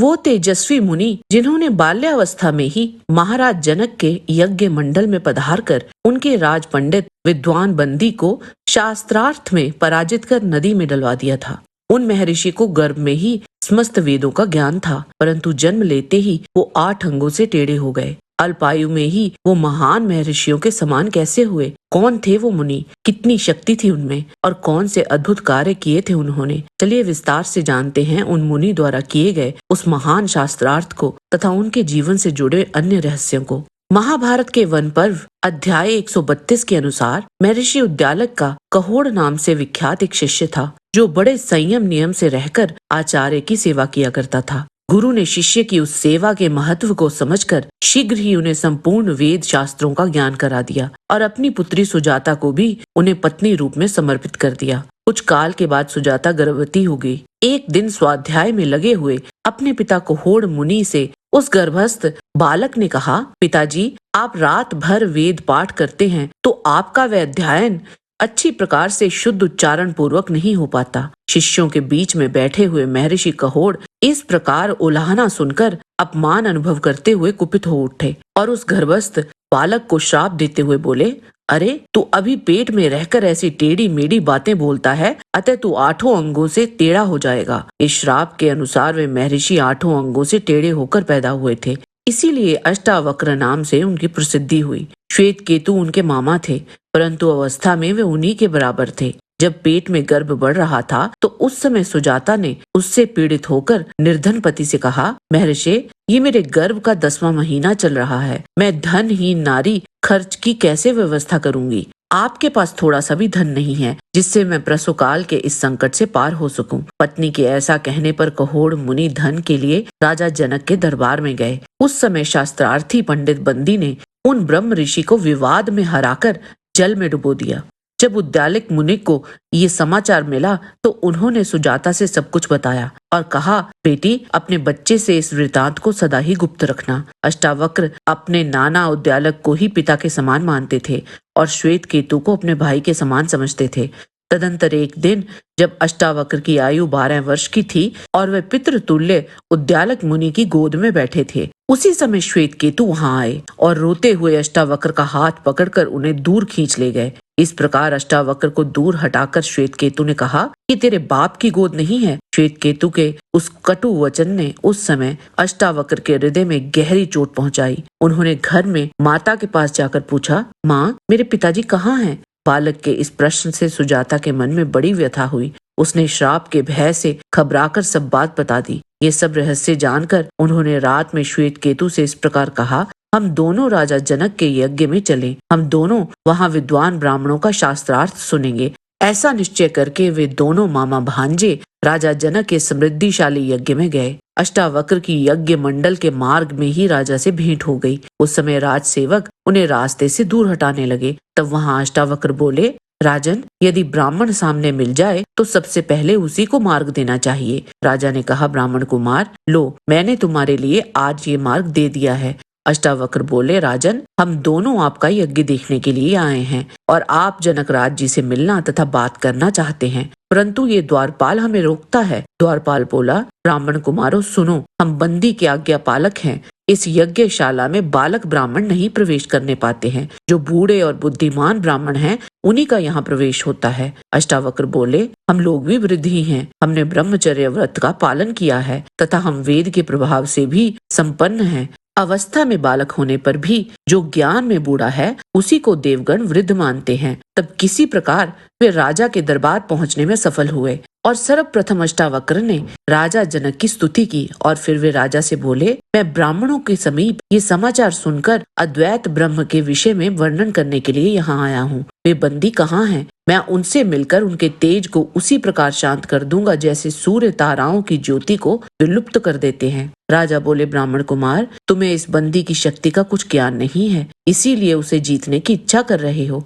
वो तेजस्वी मुनि जिन्होंने बाल्यावस्था में ही महाराज जनक के यज्ञ मंडल में पधार कर उनके राज पंडित विद्वान बंदी को शास्त्रार्थ में पराजित कर नदी में डलवा दिया था। उन महर्षि को गर्भ में ही समस्त वेदों का ज्ञान था, परंतु जन्म लेते ही वो 8 अंगों से टेढ़े हो गए। अल्पायु में ही वो महान महर्षियों के समान कैसे हुए? कौन थे वो मुनि? कितनी शक्ति थी उनमें और कौन से अद्भुत कार्य किए थे उन्होंने? चलिए विस्तार से जानते हैं उन मुनि द्वारा किए गए उस महान शास्त्रार्थ को तथा उनके जीवन से जुड़े अन्य रहस्यों को। महाभारत के वन पर्व अध्याय 132 के अनुसार महर्षि उद्यालक का कहोड़ नाम से विख्यात एक शिष्य था, जो बड़े संयम नियम से रहकर आचार्य की सेवा किया करता था। गुरु ने शिष्य की उस सेवा के महत्व को समझकर शीघ्र ही उन्हें संपूर्ण वेद शास्त्रों का ज्ञान करा दिया और अपनी पुत्री सुजाता को भी उन्हें पत्नी रूप में समर्पित कर दिया। कुछ काल के बाद सुजाता गर्भवती हो गई। एक दिन स्वाध्याय में लगे हुए अपने पिता कहोड़ मुनि से उस गर्भस्थ बालक ने कहा, पिताजी, आप रात भर वेद पाठ करते हैं तो आपका वह अध्ययन अच्छी प्रकार से शुद्ध उच्चारण पूर्वक नहीं हो पाता। शिष्यों के बीच में बैठे हुए महर्षि कहोड़ इस प्रकार उलाहना सुनकर अपमान अनुभव करते हुए कुपित हो उठे और उस गर्भस्थ बालक को श्राप देते हुए बोले, अरे तू अभी पेट में रहकर ऐसी टेढ़ी मेढ़ी बातें बोलता है, अतः तू 8 अंगों से टेढ़ा हो जाएगा। इस श्राप के अनुसार वे महर्षि 8 अंगों से टेढ़े होकर पैदा हुए थे, इसीलिए अष्टावक्र नाम से उनकी प्रसिद्धि हुई। श्वेत केतु उनके मामा थे, परंतु अवस्था में वे उन्हीं के बराबर थे। जब पेट में गर्भ बढ़ रहा था तो उस समय सुजाता ने उससे पीड़ित होकर निर्धन पति से कहा, महर्षि, ये मेरे गर्भ का 10वां महीना चल रहा है, मैं धनहीन नारी खर्च की कैसे व्यवस्था करूंगी? आपके पास थोड़ा सा भी धन नहीं है जिससे मैं प्रसव काल के इस संकट से पार हो सकूं। पत्नी के ऐसा कहने पर कहोड़ मुनि धन के लिए राजा जनक के दरबार में गए। उस समय शास्त्रार्थी पंडित बंदी ने उन ब्रह्म ऋषि को विवाद में हराकर जल में डुबो दिया। जब उद्यालक मुनि को ये समाचार मिला तो उन्होंने सुजाता से सब कुछ बताया और कहा, बेटी, अपने बच्चे से इस वृतांत को सदा ही गुप्त रखना। अष्टावक्र अपने नाना उद्यालक को ही पिता के समान मानते थे और श्वेत केतु को अपने भाई के समान समझते थे। तदंतर एक दिन जब अष्टावक्र की आयु 12 वर्ष की थी और वे पितृतुल्य उद्यालक मुनि की गोद में बैठे थे, उसी समय श्वेत केतु वहां आए और रोते हुए अष्टावक्र का हाथ पकड़कर उन्हें दूर खींच ले गए। इस प्रकार अष्टावक्र को दूर हटाकर श्वेत केतु ने कहा कि तेरे बाप की गोद नहीं है। श्वेत केतु के उस कटु वचन ने उस समय अष्टावक्र के हृदय में गहरी चोट पहुंचाई। उन्होंने घर में माता के पास जाकर पूछा, माँ, मेरे पिताजी कहाँ हैं? बालक के इस प्रश्न से सुजाता के मन में बड़ी व्यथा हुई। उसने श्राप के भय से घबराकर सब बात बता दी। ये सब रहस्य जानकर उन्होंने रात में श्वेत केतु से इस प्रकार कहा, हम दोनों राजा जनक के यज्ञ में चलें। हम दोनों वहां विद्वान ब्राह्मणों का शास्त्रार्थ सुनेंगे। ऐसा निश्चय करके वे दोनों मामा भांजे राजा जनक के समृद्धिशाली यज्ञ में गए। अष्टावक्र की यज्ञ मंडल के मार्ग में ही राजा से भेंट हो गई। उस समय राज सेवक उन्हें रास्ते से दूर हटाने लगे। तब वहां अष्टावक्र बोले, राजन, यदि ब्राह्मण सामने मिल जाए तो सबसे पहले उसी को मार्ग देना चाहिए। राजा ने कहा, ब्राह्मण कुमार, लो, मैंने तुम्हारे लिए आज ये मार्ग दे दिया है। अष्टावक्र बोले, राजन, हम दोनों आपका यज्ञ देखने के लिए आए हैं और आप जनकराज जी से मिलना तथा बात करना चाहते हैं, परंतु ये द्वारपाल हमें रोकता है। द्वारपाल बोला, ब्राह्मण कुमारों, सुनो, हम बंदी के आज्ञा पालक हैं। इस यज्ञशाला में बालक ब्राह्मण नहीं प्रवेश करने पाते हैं। जो बूढ़े और बुद्धिमान ब्राह्मण हैं, उन्हीं का यहाँ प्रवेश होता है। अष्टावक्र बोले, हम लोग भी वृद्ध ही हैं। हमने ब्रह्मचर्य व्रत का पालन किया है तथा हम वेद के प्रभाव से भी संपन्न हैं। अवस्था में बालक होने पर भी जो ज्ञान में बूढ़ा है उसी को देवगण वृद्ध मानते हैं। तब किसी प्रकार वे राजा के दरबार पहुंचने में सफल हुए और सर्वप्रथम अष्टावक्र ने राजा जनक की स्तुति की और फिर वे राजा से बोले, मैं ब्राह्मणों के समीप ये समाचार सुनकर अद्वैत ब्रह्म के विषय में वर्णन करने के लिए यहाँ आया हूँ। वे बंदी कहाँ हैं? मैं उनसे मिलकर उनके तेज को उसी प्रकार शांत कर दूंगा जैसे सूर्य ताराओं की ज्योति को विलुप्त कर देते हैं। राजा बोले, ब्राह्मण कुमार, तुम्हें इस बंदी की शक्ति का कुछ ज्ञान नहीं है, इसीलिए उसे जीतने की इच्छा कर रहे हो।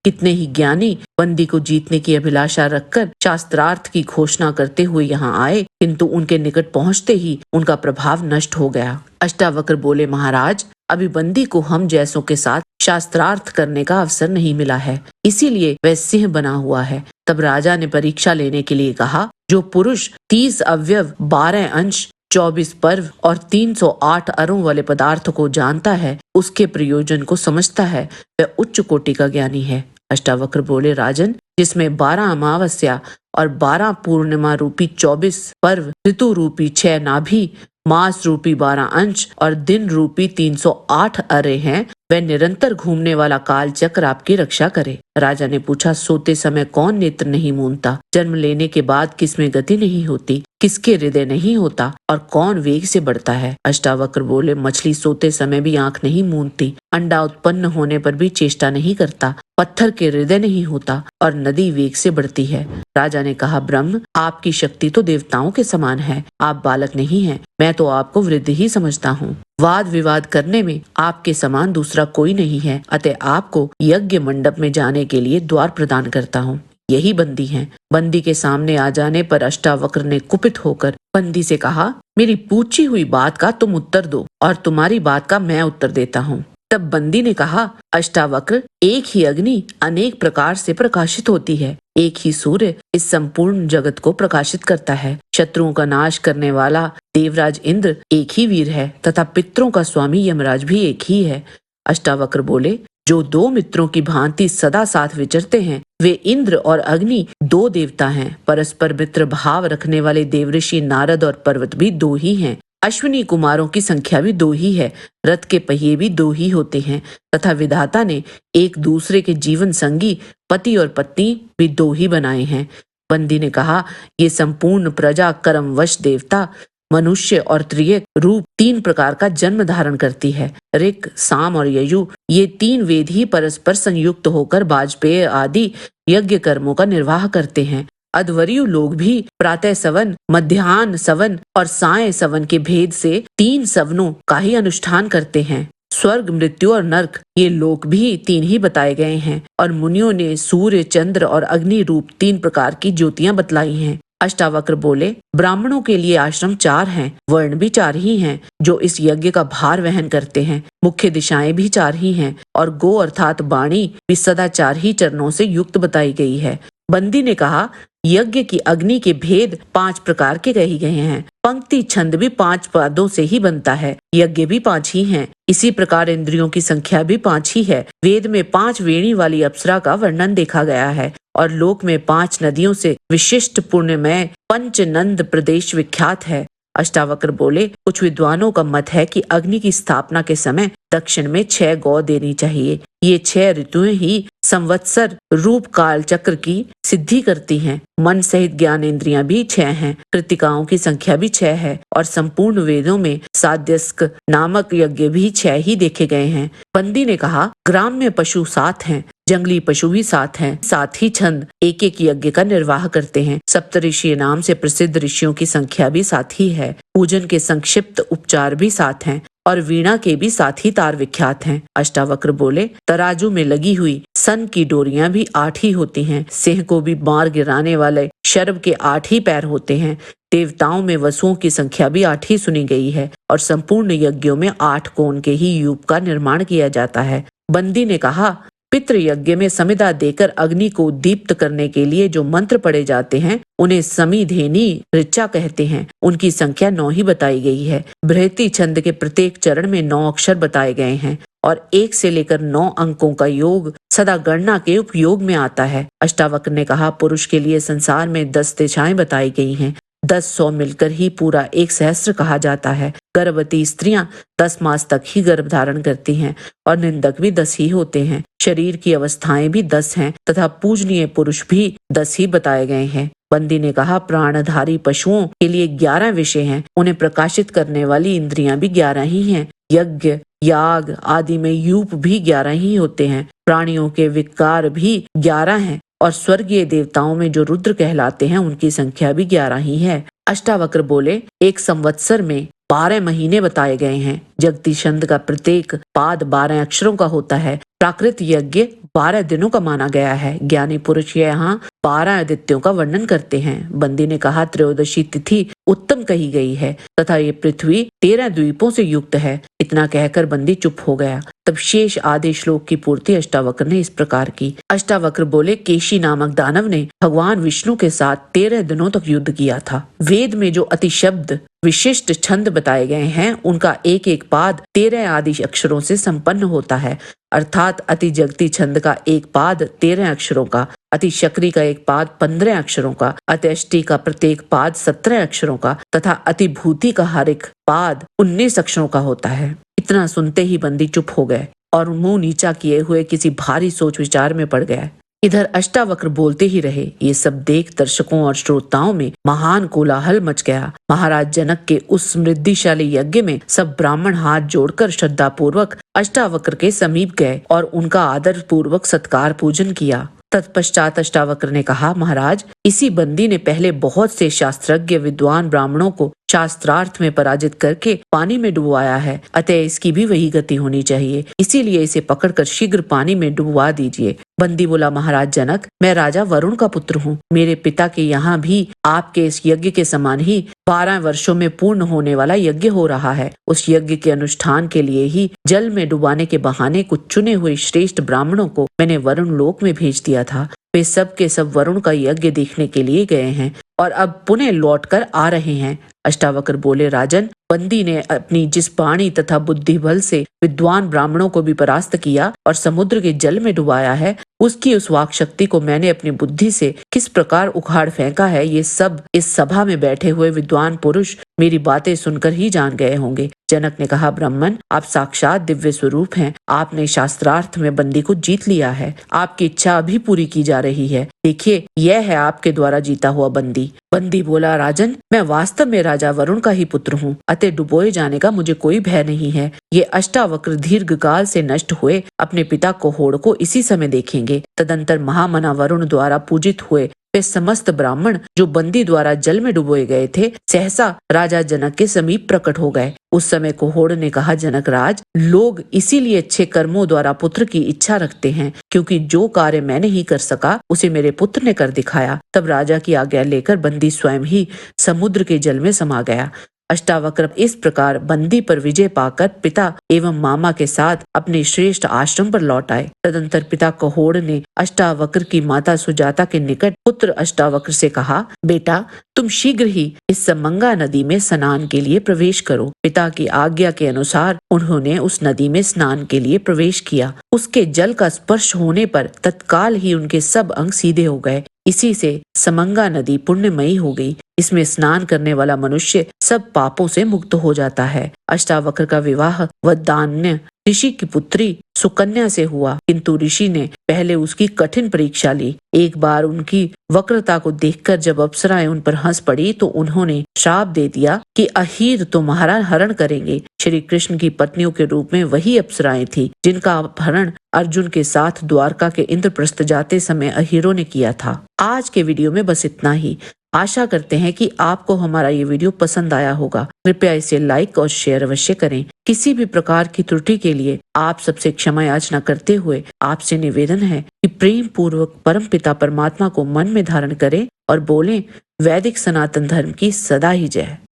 कितने ही ज्ञानी बंदी को जीतने की अभिलाषा रखकर शास्त्रार्थ की घोषणा करते हुए यहाँ आए, किंतु उनके निकट पहुँचते ही उनका प्रभाव नष्ट हो गया। अष्टावक्र बोले, महाराज, अभी बंदी को हम जैसों के साथ शास्त्रार्थ करने का अवसर नहीं मिला है, इसीलिए वह सिंह बना हुआ है। तब राजा ने परीक्षा लेने के लिए कहा, जो पुरुष 30 अवयव 12 अंश 24 पर्व और 308 अरों वाले पदार्थ को जानता है, उसके प्रयोजन को समझता है, वह उच्च कोटि का ज्ञानी है। अष्टावक्र बोले, राजन, जिसमें 12 अमावस्या और 12 पूर्णिमा रूपी 24 पर्व, ऋतु रूपी 6 नाभि, मास रूपी 12 अंश और दिन रूपी 308 अरे हैं, वह निरंतर घूमने वाला काल चक्र आपकी रक्षा करे। राजा ने पूछा, सोते समय कौन नेत्र नहीं मूंदता? जन्म लेने के बाद किसमें गति नहीं होती? किसके हृदय नहीं होता? और कौन वेग से बढ़ता है? अष्टावक्र बोले, मछली सोते समय भी आंख नहीं मूंदती, अंडा उत्पन्न होने पर भी चेष्टा नहीं करता, पत्थर के हृदय नहीं होता और नदी वेग से बढ़ती है। राजा ने कहा, ब्रह्म, आपकी शक्ति तो देवताओं के समान है, आप बालक नहीं हैं, मैं तो आपको वृद्ध ही समझता हूँ। वाद विवाद करने में आपके समान दूसरा कोई नहीं है, अतः आपको यज्ञ मंडप में जाने के लिए द्वार प्रदान करता हूँ। यही बंदी हैं। बंदी के सामने आ जाने पर अष्टावक्र ने कुपित होकर बंदी से कहा, मेरी पूछी हुई बात का तुम उत्तर दो और तुम्हारी बात का मैं उत्तर देता हूँ। तब बंदी ने कहा, अष्टावक्र, एक ही अग्नि अनेक प्रकार से प्रकाशित होती है, एक ही सूर्य इस संपूर्ण जगत को प्रकाशित करता है। शत्रुओं का नाश करने वाला देवराज इंद्र एक ही वीर है तथा पितरों का स्वामी यमराज भी एक ही है। अष्टावक्र बोले, जो 2 मित्रों की भांति सदा साथ विचरते हैं, वे इंद्र और अग्नि 2 देवता हैं। परस्पर मित्र भाव रखने वाले देवऋषि नारद और पर्वत भी 2 ही हैं। अश्विनी कुमारों की संख्या भी 2 ही है। रथ के पहिए भी 2 ही होते हैं तथा विधाता ने एक दूसरे के जीवन संगी पति और पत्नी भी 2 ही बनाए हैं। बंदी ने कहा, ये संपूर्ण प्रजा कर्मवश देवता, मनुष्य और त्रियक रूप 3 प्रकार का जन्म धारण करती है। ऋक, साम और यजु, ये 3 वेद ही परस्पर संयुक्त होकर वाजपेय आदि यज्ञ कर्मों का निर्वाह करते हैं। अध्वर्यु लोग भी प्रातः सवन, मध्याह्न सवन और साय सवन के भेद से 3 सवनों का ही अनुष्ठान करते हैं। स्वर्ग, मृत्यु और नरक, ये लोक भी 3 ही बताए गए हैं और मुनियों ने सूर्य, चंद्र और अग्नि रूप 3 प्रकार की ज्योतियां बतलाई हैं। अष्टावक्र बोले, ब्राह्मणों के लिए आश्रम 4 हैं, वर्ण भी 4 ही हैं, जो इस यज्ञ का भार वहन करते हैं। मुख्य दिशाएं भी 4 ही हैं और गो अर्थात वाणी भी सदा 4 ही चरणों से युक्त बताई गई है। बंदी ने कहा, यज्ञ की अग्नि के भेद 5 प्रकार के कहे गए हैं। पंक्ति छंद भी 5 पादों से ही बनता है। यज्ञ भी 5 ही हैं। इसी प्रकार इंद्रियों की संख्या भी 5 ही है। वेद में 5 वेणी वाली अप्सरा का वर्णन देखा गया है और लोक में 5 नदियों से विशिष्ट पुण्यमय पंचनंद प्रदेश विख्यात है। अष्टावक्र बोले, कुछ विद्वानों का मत है कि अग्नि की स्थापना के समय दक्षिण में 6 गौ देनी चाहिए। ये 6 ऋतुएं ही संवत्सर रूप काल चक्र की सिद्धि करती हैं। मन सहित ज्ञान इंद्रियां भी 6 हैं। कृतिकाओं की संख्या भी 6 है और संपूर्ण वेदों में साध्यस्क नामक यज्ञ भी 6 ही देखे गए हैं। बंदी ने कहा, ग्राम में पशु 7 हैं, जंगली पशु भी 7 हैं। 7 ही छंद एक एक यज्ञ का निर्वाह करते हैं। सप्तऋषि नाम से प्रसिद्ध ऋषियों की संख्या भी 7 ही है। पूजन के संक्षिप्त उपचार भी 7 हैं और वीणा के भी 7 ही तार विख्यात हैं। अष्टावक्र बोले, तराजू में लगी हुई सन की डोरियां भी 8 ही होती हैं। सिंह को भी मार गिराने वाले शर्व के 8 ही पैर होते हैं। देवताओं में वसुओं की संख्या भी 8 ही सुनी गई है और संपूर्ण यज्ञों में 8 कोण के ही यूप का निर्माण किया जाता है। बंदी ने कहा, पितृ यज्ञ में समिधा देकर अग्नि को दीप्त करने के लिए जो मंत्र पढ़े जाते हैं, उन्हें समिधेनी ऋचा कहते हैं। उनकी संख्या 9 ही बताई गई है। बृहति छंद के प्रत्येक चरण में 9 अक्षर बताए गए हैं और 1 से लेकर 9 अंकों का योग सदा गणना के उपयोग में आता है। अष्टावक्र ने कहा, पुरुष के लिए संसार में 10 दिशाएं बताई गई हैं। 10 मिलकर ही पूरा 1 सहस्त्र कहा जाता है। गर्भवती स्त्रियां 10 मास तक ही गर्भ धारण करती हैं और निंदक भी 10 ही होते हैं। शरीर की अवस्थाएं भी 10 हैं तथा पूजनीय पुरुष भी 10 ही बताए गए हैं। बंदी ने कहा, प्राणधारी पशुओं के लिए 11 विषय हैं। उन्हें प्रकाशित करने वाली इंद्रियां भी 11 ही हैं। यज्ञ, याग आदि में यूप भी 11 ही होते हैं। प्राणियों के विकार भी 11 हैं और स्वर्गीय देवताओं में जो रुद्र कहलाते हैं, उनकी संख्या भी 11 ही है। अष्टावक्र बोले, 1 संवत्सर में 12 महीने बताए गए हैं। जगती छंद का प्रत्येक पाद 12 अक्षरों का होता है। प्राकृत यज्ञ 12 दिनों का माना गया है। ज्ञानी पुरुष यहाँ 12 आदित्यों का वर्णन करते हैं। बंदी ने कहा, त्रयोदशी तिथि उत्तम कही गई है तथा ये पृथ्वी 13 द्वीपों से युक्त है। इतना कहकर बंदी चुप हो गया। तब शेष आधे श्लोक की पूर्ति अष्टावक्र ने इस प्रकार की। अष्टावक्र बोले, केशी नामक दानव ने भगवान विष्णु के साथ 13 दिनों तक युद्ध किया था। वेद में जो अति शब्द विशिष्ट छंद बताए गए हैं उनका एक एक पाद 13 आदि अक्षरों से संपन्न होता है, अर्थात अति जगती छंद का एक पाद 13 अक्षरों का, अति शक्री का एक पाद 15 अक्षरों का, अति अष्टी का प्रत्येक पाद 17 अक्षरों का तथा अति भूति का हर एक पाद 19 अक्षरों का होता है। इतना सुनते ही बंदी चुप हो गए और मुंह नीचा किए हुए किसी भारी सोच विचार में पड़ गए। इधर अष्टावक्र बोलते ही रहे। ये सब देख दर्शकों और श्रोताओं में महान कोलाहल मच गया। महाराज जनक के उस समृद्धिशाली यज्ञ में सब ब्राह्मण हाथ जोड़कर श्रद्धा पूर्वक अष्टावक्र के समीप गए और उनका आदर पूर्वक सत्कार पूजन किया। तत्पश्चात अष्टावक्र ने कहा, महाराज, इसी बंदी ने पहले बहुत से शास्त्रज्ञ विद्वान ब्राह्मणों को शास्त्रार्थ में पराजित करके पानी में डुबवाया है, अतः इसकी भी वही गति होनी चाहिए। इसीलिए इसे पकड़कर शीघ्र पानी में डुबवा दीजिए। बंदी बोला, महाराज जनक, मैं राजा वरुण का पुत्र हूँ। मेरे पिता के यहाँ भी आपके इस यज्ञ के समान ही 12 वर्षों में पूर्ण होने वाला यज्ञ हो रहा है। उस यज्ञ के अनुष्ठान के लिए ही जल में डुबाने के बहाने कुछ चुने हुए श्रेष्ठ ब्राह्मणों को मैंने वरुण लोक में भेज दिया था। वे सब के सब वरुण का यज्ञ देखने के लिए गए हैं और अब पुनः लौटकर आ रहे हैं। अष्टावक्र बोले, राजन, बंदी ने अपनी जिस पाणी तथा बुद्धि बल से विद्वान ब्राह्मणों को भी परास्त किया और समुद्र के जल में डुबाया है, उसकी उस वाक शक्ति को मैंने अपनी बुद्धि से किस प्रकार उखाड़ फेंका है, ये सब इस सभा में बैठे हुए विद्वान पुरुष मेरी बातें सुनकर ही जान गए होंगे। जनक ने कहा, ब्राह्मण, आप साक्षात दिव्य स्वरूप हैं। आपने शास्त्रार्थ में बंदी को जीत लिया है। आपकी इच्छा अभी पूरी की जा रही है। देखिए, यह है आपके द्वारा जीता हुआ बंदी। बंदी बोला, राजन, मैं वास्तव में राजा वरुण का ही पुत्र हूँ, अतः डुबोए जाने का मुझे कोई भय नहीं है। ये अष्टावक्र दीर्घ काल से नष्ट हुए अपने पिता कोहोड़ को इसी समय देखेंगे। तदंतर महामना वरुण द्वारा पूजित हुए वे समस्त ब्राह्मण जो बंदी द्वारा जल में डुबोए गए थे, सहसा राजा जनक के समीप प्रकट हो गए। उस समय कोहोड़ ने कहा, जनक राज, लोग इसीलिए अच्छे कर्मों द्वारा पुत्र की इच्छा रखते हैं, क्योंकि जो कार्य मैं नहीं कर सका उसे मेरे पुत्र ने कर दिखाया। तब राजा की आज्ञा लेकर बंदी स्वयं ही समुद्र के जल में समा गया। अष्टावक्र इस प्रकार बंदी पर विजय पाकर पिता एवं मामा के साथ अपने श्रेष्ठ आश्रम पर लौट आए। तदंतर पिता कहोड़ ने अष्टावक्र की माता सुजाता के निकट पुत्र अष्टावक्र से कहा, बेटा, तुम शीघ्र ही इस समंगा नदी में स्नान के लिए प्रवेश करो। पिता की आज्ञा के अनुसार उन्होंने उस नदी में स्नान के लिए प्रवेश किया। उसके जल का स्पर्श होने पर तत्काल ही उनके सब अंग सीधे हो गए। इसी से समंगा नदी पुण्यमयी हो गई। इसमें स्नान करने वाला मनुष्य सब पापों से मुक्त हो जाता है। अष्टावक्र का विवाह वदान्य ऋषि की पुत्री सुकन्या से हुआ, किंतु ऋषि ने पहले उसकी कठिन परीक्षा ली। एक बार उनकी वक्रता को देखकर जब अप्सराएं उन पर हंस पड़ी तो उन्होंने श्राप दे दिया कि अहीर तुम्हारा हरण करेंगे। श्री कृष्ण की पत्नियों के रूप में वही अप्सराएं थी जिनका अपहरण अर्जुन के साथ द्वारका के इंद्रप्रस्थ जाते समय अहीरों ने किया था। आज के वीडियो में बस इतना ही। आशा करते हैं कि आपको हमारा ये वीडियो पसंद आया होगा। कृपया इसे लाइक और शेयर अवश्य करें। किसी भी प्रकार की त्रुटि के लिए आप सबसे क्षमा याचना करते हुए आपसे निवेदन है कि प्रेम पूर्वक परम पिता परमात्मा को मन में धारण करें और बोलें, वैदिक सनातन धर्म की सदा ही जय।